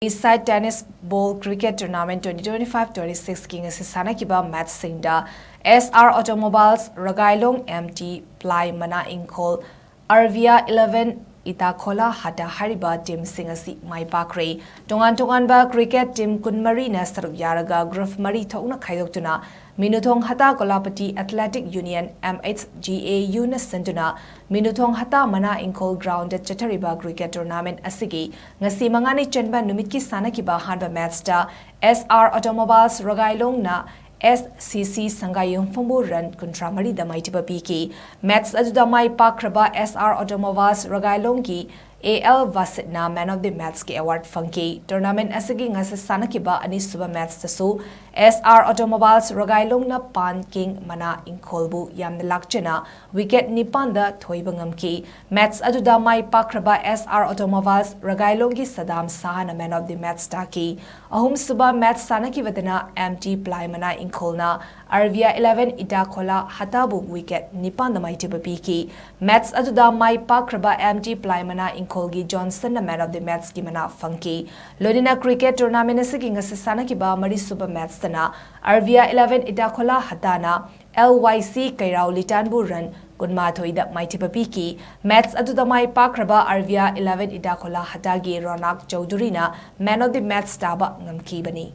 Side tennis ball cricket tournament 2025-26 king Ngashi Sanakhiba match singda SR Automobiles RAGAILONG MT Ply Mana INGKHOL ARBIA 11 ETAKHOLA HATTA HAIRIBA team singasi mai PAAK-KHRE tongan ba cricket team kunmari na saruk yaraga group mari thokna khaidoktuna Minuthong HATTA Kolapati Athletic Union MHGAU na sentuna Minuthong HATTA Mana INGKHOL ground Chathariba cricket tournament asigi ngasi mangani chenba numitki Sanakhiba hanba match ta SR Automobiles RAGAILONG na SCC Sangayung Fumbu Run Kuntra Mari Damaitiba Piki match ajuda mai PAAK-KHRE SR Automobiles RAGAILONG ki AL Vasitna Man of the Match ki award funky tournament asigi Ngashi Sanakhiba ani suba match tasu SR Automobiles RAGAILONG na Pan King Mana INGKHOL bu yamna lakchena wicket nipan da thoiba ngamki match ajuda mai PAAK-KHRE SR Automobiles RAGAILONG ki Sadam Sahana Man of the Match taki ahum suba match Sanakhiba MT Ply Mana INGKHOL na ARBIA 11 ETAKHOLA HATTA bu wicket nipan da maitiba piki match ajuda mai PAAK-KHRE MT Ply Mana INGKHOL Johnson na Man of the Match ki mana funky Lodina cricket tournament asigi Ngashi Sanakhiba mari super match tana ARBIA 11 ETAKHOLA HATTA na LYC Kairau Litanbu run Gunma thoida maitiba piki match ajuda mai PAAK-KHRE ARBIA 11 ETAKHOLA HATTA gi Ronak Chowdhury na Man of the Match taba ngamki bani